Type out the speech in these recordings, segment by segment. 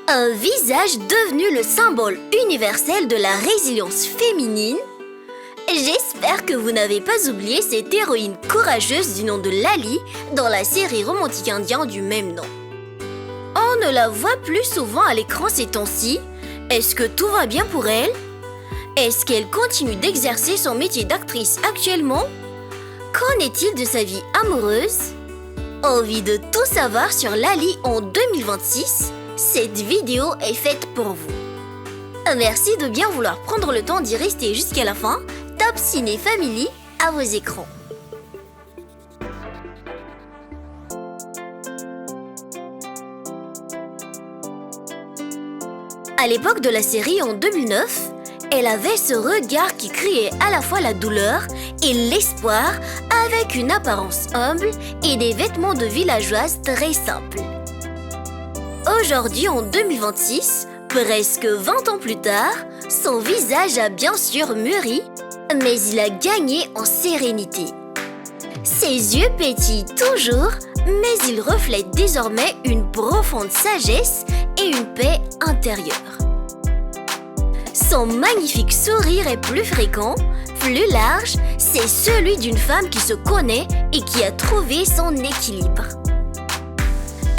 Un visage devenu le symbole universel de la résilience féminine. J'espère que vous n'avez pas oublié cette héroïne courageuse du nom de Lali dans la série romantique indienne du même nom. On ne la voit plus souvent à l'écran ces temps-ci. Est-ce que tout va bien pour elle? Est-ce qu'elle continue d'exercer son métier d'actrice actuellement? Qu'en est-il de sa vie amoureuse? Envie de tout savoir sur Lali en 2026? Cette vidéo est faite pour vous. Merci de bien vouloir prendre le temps d'y rester jusqu'à la fin. Top Ciné Family à vos écrans. À l'époque de la série en 2009, elle avait ce regard qui criait à la fois la douleur et l'espoir avec une apparence humble et des vêtements de villageoise très simples. Aujourd'hui, en 2026, presque 20 ans plus tard, son visage a bien sûr mûri, mais il a gagné en sérénité. Ses yeux pétillent toujours, mais ils reflètent désormais une profonde sagesse et une paix intérieure. Son magnifique sourire est plus fréquent, plus large, c'est celui d'une femme qui se connaît et qui a trouvé son équilibre.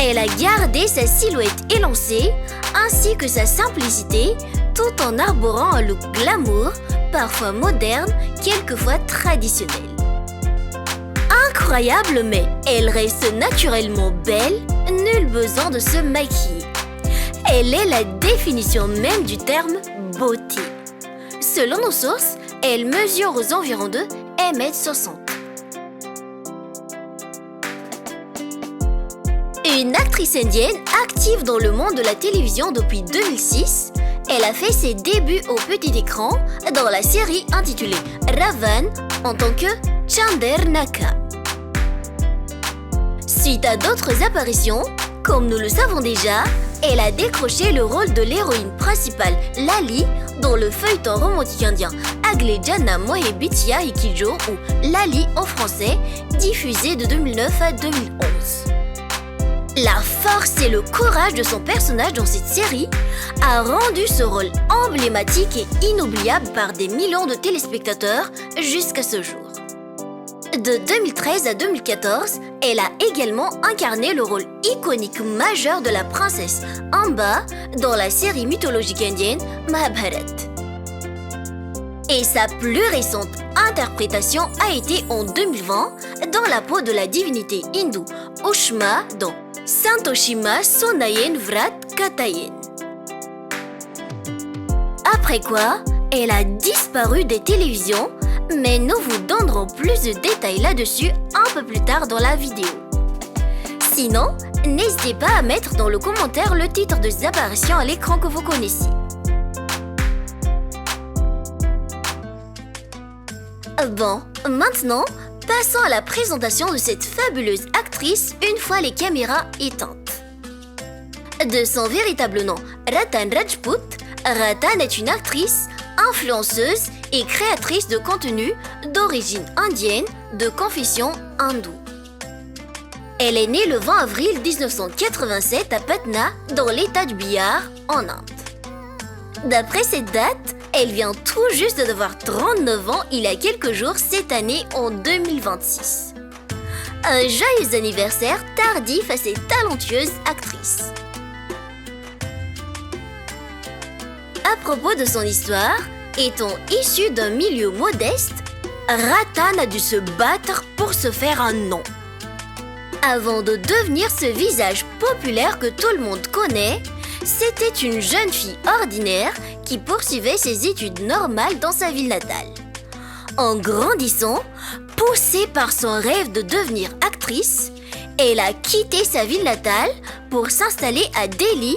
Elle a gardé sa silhouette élancée ainsi que sa simplicité tout en arborant un look glamour, parfois moderne, quelquefois traditionnel. Incroyable, mais elle reste naturellement belle, nul besoin de se maquiller. Elle est la définition même du terme beauté. Selon nos sources, elle mesure aux environs de 1,60 m. Une actrice indienne active dans le monde de la télévision depuis 2006, elle a fait ses débuts au petit écran dans la série intitulée Ravan en tant que Chandernaka. Suite à d'autres apparitions, comme nous le savons déjà, elle a décroché le rôle de l'héroïne principale Lali dans le feuilleton romantique indien Agle Jana Mohe Bitya Ikijo ou Lali en français, diffusé de 2009 à 2011. La force et le courage de son personnage dans cette série a rendu ce rôle emblématique et inoubliable par des millions de téléspectateurs jusqu'à ce jour. De 2013 à 2014, elle a également incarné le rôle iconique majeur de la princesse Amba dans la série mythologique indienne Mahabharat. Et sa plus récente interprétation a été en 2020 dans la peau de la divinité hindoue Ushma dans Santoshima Sonayen Vrat Katayen. Après quoi, elle a disparu des télévisions, mais nous vous donnerons plus de détails là-dessus un peu plus tard dans la vidéo. Sinon, n'hésitez pas à mettre dans le commentaire le titre de ces apparitions à l'écran que vous connaissez. Bon, maintenant, passons à la présentation de cette fabuleuse actrice une fois les caméras éteintes. De son véritable nom, Ratan Rajput, Ratan est une actrice, influenceuse et créatrice de contenu d'origine indienne de confession hindoue. Elle est née le 20 avril 1987 à Patna, dans l'état du Bihar, en Inde. D'après cette date, elle vient tout juste d'avoir 39 ans il y a quelques jours cette année en 2026. Un joyeux anniversaire tardif à cette talentueuse actrice. À propos de son histoire, étant issue d'un milieu modeste, Ratan a dû se battre pour se faire un nom. Avant de devenir ce visage populaire que tout le monde connaît, c'était une jeune fille ordinaire qui poursuivait ses études normales dans sa ville natale. En grandissant, poussée par son rêve de devenir actrice, elle a quitté sa ville natale pour s'installer à Delhi,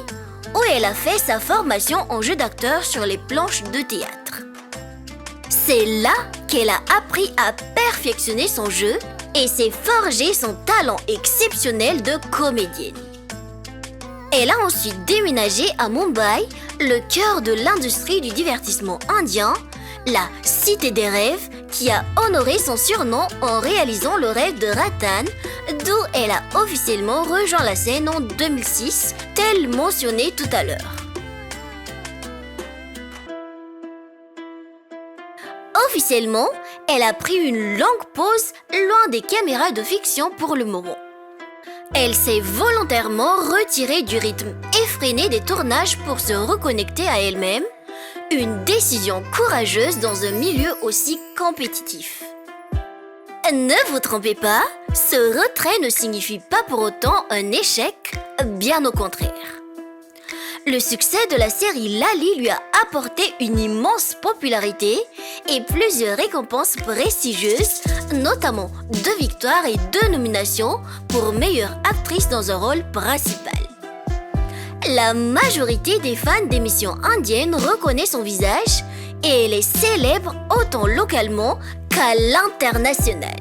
où elle a fait sa formation en jeu d'acteur sur les planches de théâtre. C'est là qu'elle a appris à perfectionner son jeu et s'est forgé son talent exceptionnel de comédienne. Elle a ensuite déménagé à Mumbai, le cœur de l'industrie du divertissement indien, la Cité des rêves, qui a honoré son surnom en réalisant le rêve de Ratan, d'où elle a officiellement rejoint la scène en 2006, tel mentionné tout à l'heure. Officiellement, elle a pris une longue pause loin des caméras de fiction pour le moment. Elle s'est volontairement retirée du rythme effréné des tournages pour se reconnecter à elle-même, une décision courageuse dans un milieu aussi compétitif. Ne vous trompez pas, ce retrait ne signifie pas pour autant un échec, bien au contraire. Le succès de la série Lali lui a apporté une immense popularité et plusieurs récompenses prestigieuses, notamment 2 victoires et 2 nominations pour meilleure actrice dans un rôle principal. La majorité des fans d'émissions indiennes reconnaît son visage et elle est célèbre autant localement qu'à l'international.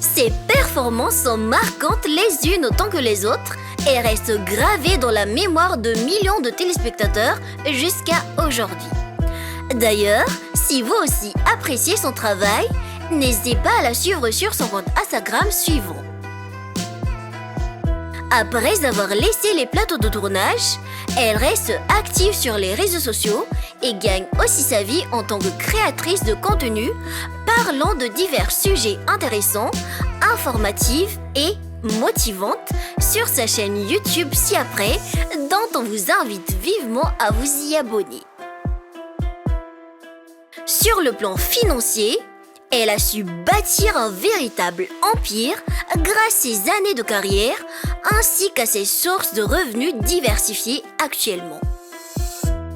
Ses performances sont marquantes les unes autant que les autres et restent gravées dans la mémoire de millions de téléspectateurs jusqu'à aujourd'hui. D'ailleurs, si vous aussi appréciez son travail, n'hésitez pas à la suivre sur son compte Instagram suivant. Après avoir laissé les plateaux de tournage, elle reste active sur les réseaux sociaux et gagne aussi sa vie en tant que créatrice de contenu, parlant de divers sujets intéressants, informatifs et motivantes sur sa chaîne YouTube ci-après, dont on vous invite vivement à vous y abonner. Sur le plan financier, elle a su bâtir un véritable empire grâce à ses années de carrière ainsi qu'à ses sources de revenus diversifiées actuellement.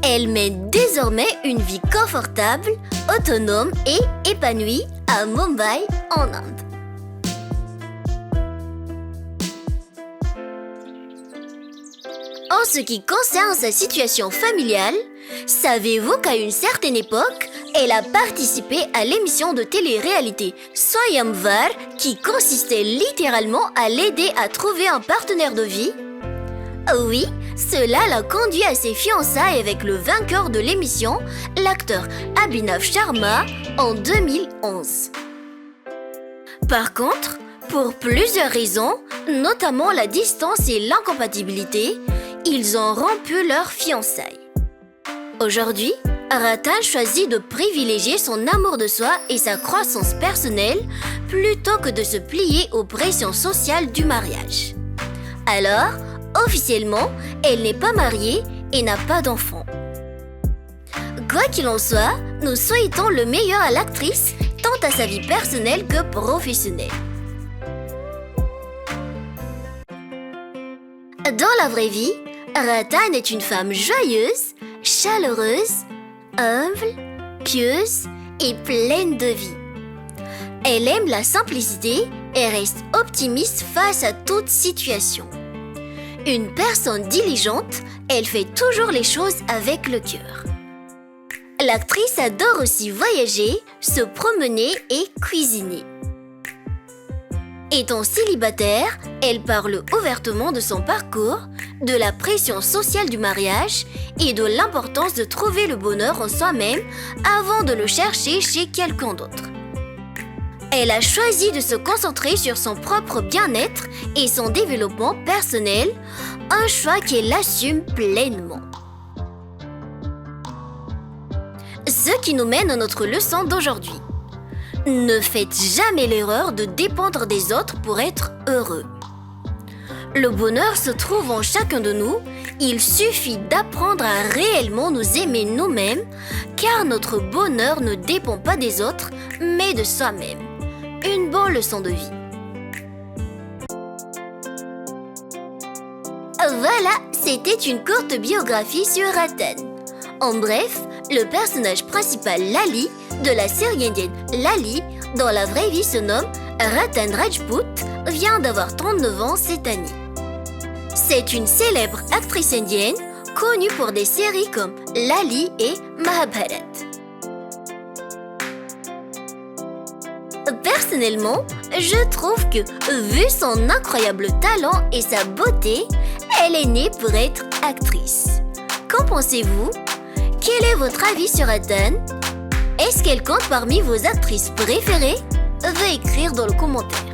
Elle mène désormais une vie confortable, autonome et épanouie à Mumbai, en Inde. En ce qui concerne sa situation familiale, savez-vous qu'à une certaine époque, elle a participé à l'émission de télé-réalité Swayamvar qui consistait littéralement à l'aider à trouver un partenaire de vie? Oui, cela l'a conduit à ses fiançailles avec le vainqueur de l'émission, l'acteur Abhinav Sharma, en 2011. Par contre, pour plusieurs raisons, notamment la distance et l'incompatibilité, ils ont rompu leurs fiançailles. Aujourd'hui, Ratan choisit de privilégier son amour de soi et sa croissance personnelle plutôt que de se plier aux pressions sociales du mariage. Alors, officiellement, elle n'est pas mariée et n'a pas d'enfant. Quoi qu'il en soit, nous souhaitons le meilleur à l'actrice, tant à sa vie personnelle que professionnelle. Dans la vraie vie, Ratan est une femme joyeuse, chaleureuse, humble, pieuse et pleine de vie. Elle aime la simplicité et reste optimiste face à toute situation. Une personne diligente, elle fait toujours les choses avec le cœur. L'actrice adore aussi voyager, se promener et cuisiner. Étant célibataire, elle parle ouvertement de son parcours, de la pression sociale du mariage et de l'importance de trouver le bonheur en soi-même avant de le chercher chez quelqu'un d'autre. Elle a choisi de se concentrer sur son propre bien-être et son développement personnel, un choix qu'elle assume pleinement. Ce qui nous mène à notre leçon d'aujourd'hui. Ne faites jamais l'erreur de dépendre des autres pour être heureux. Le bonheur se trouve en chacun de nous, il suffit d'apprendre à réellement nous aimer nous-mêmes, car notre bonheur ne dépend pas des autres, mais de soi-même. Une bonne leçon de vie. Voilà, c'était une courte biographie sur Ratan. En bref, le personnage principal Lali de la série indienne Lali, dans la vraie vie se nomme Ratan Rajput, vient d'avoir 39 ans cette année. C'est une célèbre actrice indienne connue pour des séries comme Lali et Mahabharat. Personnellement, je trouve que, vu son incroyable talent et sa beauté, elle est née pour être actrice. Qu'en pensez-vous? Quel est votre avis sur Ratan? Est-ce qu'elle compte parmi vos actrices préférées? Veuillez écrire dans le commentaire.